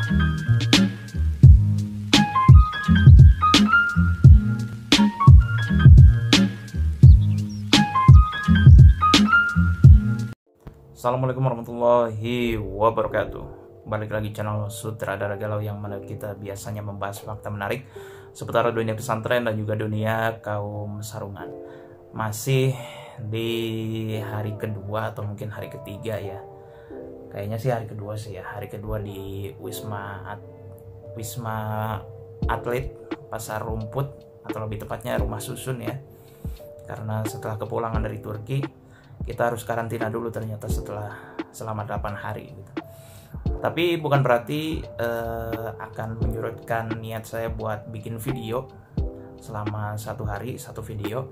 Assalamualaikum warahmatullahi wabarakatuh. Balik lagi channel Sutradara Galau, yang mana kita biasanya membahas fakta menarik seputar dunia pesantren dan juga dunia kaum sarungan. Masih di hari kedua atau mungkin hari ketiga ya. Kayaknya sih hari kedua sih ya. Hari kedua di Wisma Atlet Pasar Rumput, atau lebih tepatnya Rumah Susun ya. Karena setelah kepulangan dari Turki, kita harus karantina dulu ternyata selama 8 hari gitu. Tapi bukan berarti akan menyurutkan niat saya buat bikin video selama 1 hari 1 video,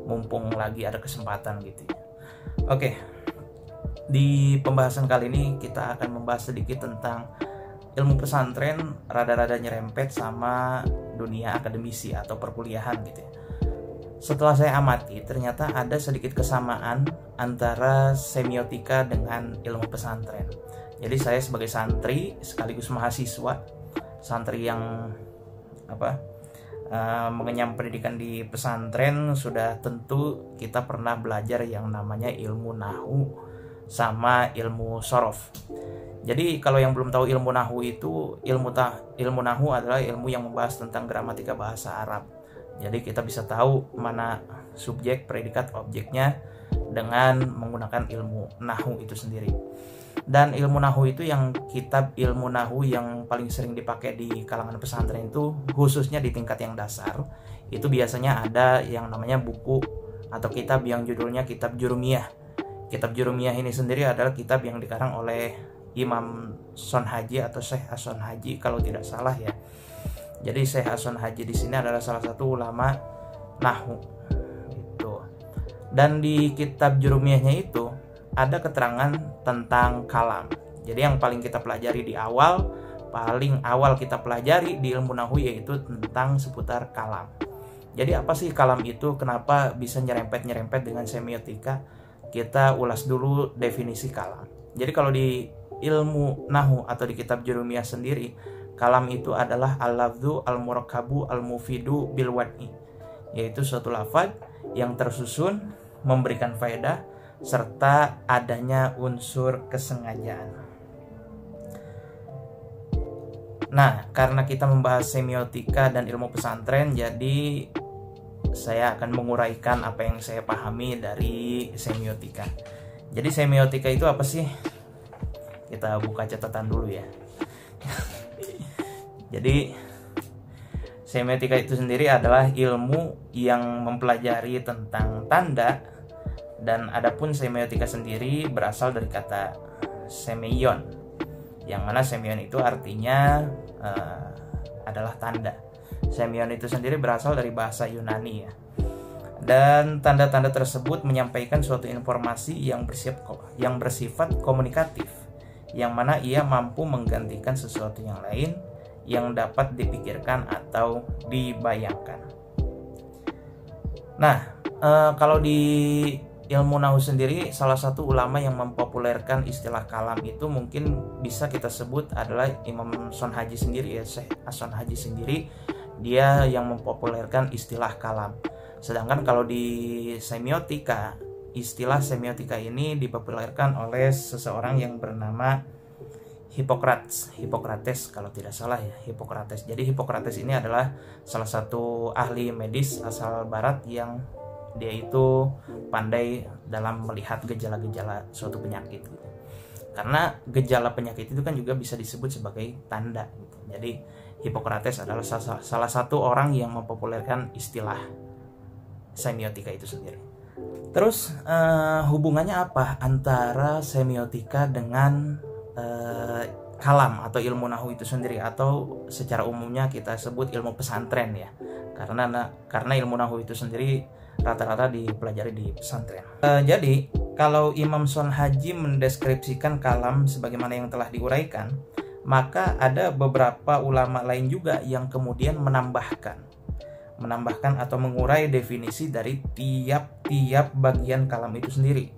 mumpung lagi ada kesempatan gitu ya. Oke, di pembahasan kali ini kita akan membahas sedikit tentang ilmu pesantren, rada-rada nyerempet sama dunia akademisi atau perkuliahan gitu ya. Setelah saya amati, ternyata ada sedikit kesamaan antara semiotika dengan ilmu pesantren. Jadi saya sebagai santri sekaligus mahasiswa, santri yang mengenyam pendidikan di pesantren, sudah tentu kita pernah belajar yang namanya ilmu nahu sama ilmu sorof. Jadi kalau yang belum tahu ilmu nahu itu, ilmu nahu adalah ilmu yang membahas tentang gramatika bahasa Arab. Jadi kita bisa tahu mana subjek, predikat, objeknya dengan menggunakan ilmu nahu itu sendiri. Dan ilmu nahu itu, yang kitab ilmu nahu yang paling sering dipakai di kalangan pesantren itu, khususnya di tingkat yang dasar, itu biasanya ada yang namanya buku atau kitab yang judulnya Kitab Jurumiyah. Kitab Jurumiyah ini sendiri adalah kitab yang dikarang oleh Imam Son Haji atau Syekh Hasan Haji kalau tidak salah ya. Jadi Syekh Hasan Haji di sini adalah salah satu ulama nahwu gitu. Dan di kitab Jurumiyahnya itu ada keterangan tentang kalam. Jadi yang paling kita pelajari paling awal kita pelajari di ilmu nahwu yaitu tentang seputar kalam. Jadi apa sih kalam itu? Kenapa bisa nyerempet dengan semiotika? Kita ulas dulu definisi kalam. Jadi kalau di ilmu nahwu atau di kitab Jurumiyah sendiri, kalam itu adalah al-lafdhu al-murakkabu al-mufidu bil wad'i, yaitu suatu lafaz yang tersusun memberikan faedah serta adanya unsur kesengajaan. Nah, karena kita membahas semiotika dan ilmu pesantren, jadi saya akan menguraikan apa yang saya pahami dari semiotika. Jadi semiotika itu apa sih? Kita buka catatan dulu ya. Jadi semiotika itu sendiri adalah ilmu yang mempelajari tentang tanda, dan adapun semiotika sendiri berasal dari kata semeion, yang mana semeion itu artinya adalah tanda. Semeion itu sendiri berasal dari bahasa Yunani ya. Dan tanda-tanda tersebut menyampaikan suatu informasi yang bersifat komunikatif, yang mana ia mampu menggantikan sesuatu yang lain yang dapat dipikirkan atau dibayangkan. Nah, kalau di ilmu nahwu sendiri, salah satu ulama yang mempopulerkan istilah kalam itu mungkin bisa kita sebut adalah Imam Son Haji sendiri ya, Syekh Hasan Haji sendiri. Dia yang mempopulerkan istilah kalam. Sedangkan kalau di semiotika, istilah semiotika ini dipopulerkan oleh seseorang yang bernama Hippocrates kalau tidak salah ya, Hippocrates. Jadi Hippocrates ini adalah salah satu ahli medis asal barat yang dia itu pandai dalam melihat gejala-gejala suatu penyakit gitu. Karena gejala penyakit itu kan juga bisa disebut sebagai tanda gitu. Jadi Hippocrates adalah salah satu orang yang mempopulerkan istilah semiotika itu sendiri. Terus hubungannya apa antara semiotika dengan kalam atau ilmu nahwu itu sendiri, atau secara umumnya kita sebut ilmu pesantren ya, karena ilmu nahwu itu sendiri rata-rata dipelajari di pesantren. Jadi kalau Imam Son Haji mendeskripsikan kalam sebagaimana yang telah diuraikan, maka ada beberapa ulama lain juga yang kemudian menambahkan atau mengurai definisi dari tiap-tiap bagian kalam itu sendiri.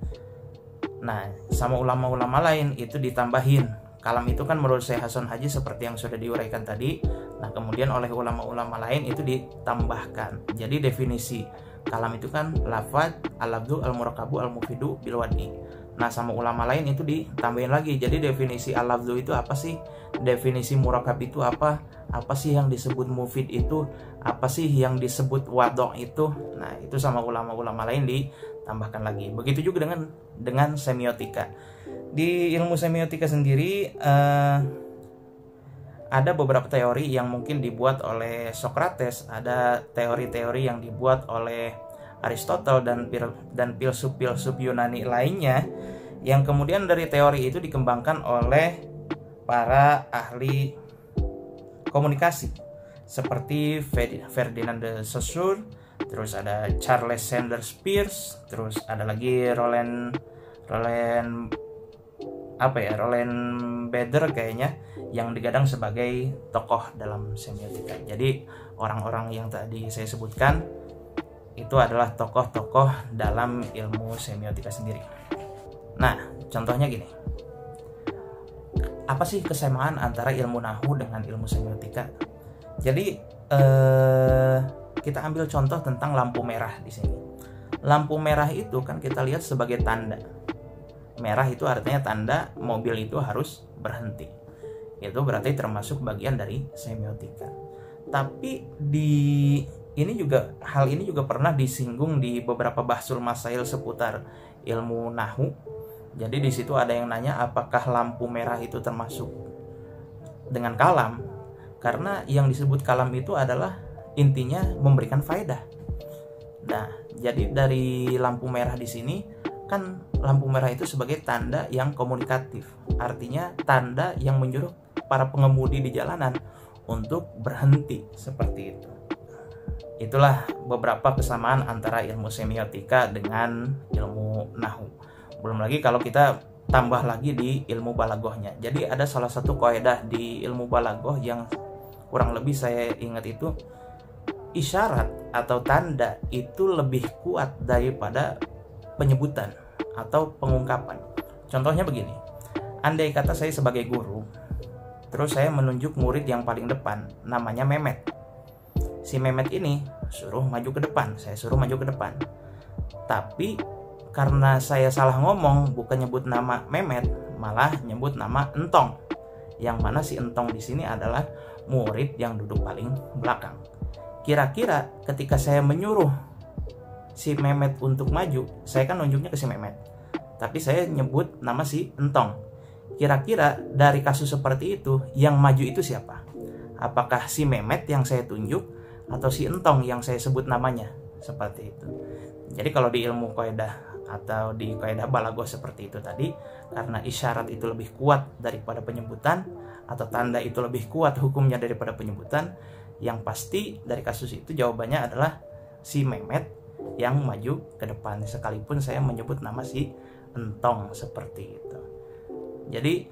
Nah, sama ulama-ulama lain itu ditambahin kalam itu kan menurut Syekh Hasan Haji seperti yang sudah diuraikan tadi. Nah, kemudian oleh ulama-ulama lain itu ditambahkan. Jadi definisi kalam itu kan lafaz, al-lafzu, al-murakabu, al-mufidu, bil wadi. Nah, sama ulama lain itu ditambahin lagi. Jadi definisi al-lafzu itu apa sih? Definisi murakab itu apa? Apa sih yang disebut mufid itu? Apa sih yang disebut wadok itu? Nah, itu sama ulama-ulama lain ditambahkan lagi. Begitu juga dengan semiotika. Di ilmu semiotika sendiri ada beberapa teori yang mungkin dibuat oleh Socrates, ada teori-teori yang dibuat oleh Aristotle dan filsuf-filsuf Yunani lainnya, yang kemudian dari teori itu dikembangkan oleh para ahli komunikasi seperti Ferdinand de Saussure, terus ada Charles Sanders Peirce, terus ada lagi Roland Beder kayaknya, yang digadang sebagai tokoh dalam semiotika. Jadi orang-orang yang tadi saya sebutkan itu adalah tokoh-tokoh dalam ilmu semiotika sendiri. Nah, contohnya gini. Apa sih kesamaan antara ilmu nahu dengan ilmu semiotika? Jadi kita ambil contoh tentang lampu merah di sini. Lampu merah itu kan kita lihat sebagai tanda. Merah itu artinya tanda mobil itu harus berhenti. Itu berarti termasuk bagian dari semiotika. Tapi hal ini juga pernah disinggung di beberapa bahsul masail seputar ilmu nahu. Jadi di situ ada yang nanya apakah lampu merah itu termasuk dengan kalam? Karena yang disebut kalam itu adalah intinya memberikan faedah. Nah, jadi dari lampu merah di sini kan lampu merah itu sebagai tanda yang komunikatif. Artinya tanda yang menyuruh para pengemudi di jalanan untuk berhenti, seperti itu. Itulah beberapa kesamaan antara ilmu semiotika dengan ilmu nahu. Belum lagi kalau kita tambah lagi di ilmu balaghahnya. Jadi ada salah satu kaidah di ilmu balaghah yang kurang lebih saya ingat itu, isyarat atau tanda itu lebih kuat daripada penyebutan atau pengungkapan. Contohnya begini, andai kata saya sebagai guru, terus saya menunjuk murid yang paling depan, namanya Memet. Si Memet ini suruh maju ke depan, saya suruh maju ke depan. Tapi karena saya salah ngomong, bukan nyebut nama Memet, malah nyebut nama Entong. Yang mana si Entong di sini adalah murid yang duduk paling belakang. Kira-kira ketika saya menyuruh si Memet untuk maju, saya kan nunjuknya ke si Memet, tapi saya nyebut nama si Entong. Kira-kira dari kasus seperti itu, yang maju itu siapa? Apakah si Memet yang saya tunjuk atau si Entong yang saya sebut namanya? Seperti itu. Jadi kalau di ilmu kaidah atau di kaidah balaghah seperti itu tadi, karena isyarat itu lebih kuat daripada penyebutan atau tanda itu lebih kuat hukumnya daripada penyebutan, yang pasti dari kasus itu jawabannya adalah si Memet yang maju ke depan, sekalipun saya menyebut nama si Entong, seperti itu. Jadi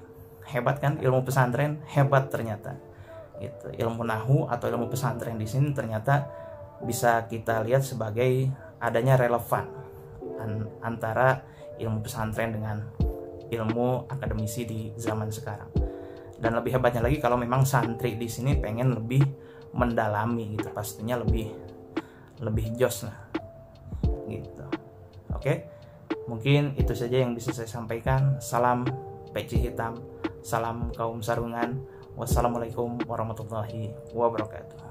hebat kan ilmu pesantren, hebat ternyata. Itu ilmu nahu atau ilmu pesantren di sini ternyata bisa kita lihat sebagai adanya relevan antara ilmu pesantren dengan ilmu akademisi di zaman sekarang. Dan lebih hebatnya lagi kalau memang santri di sini pengen lebih mendalami gitu, pastinya lebih jos lah gitu. Oke, mungkin itu saja yang bisa saya sampaikan. Salam peci hitam, salam kaum sarungan. Wassalamualaikum warahmatullahi wabarakatuh.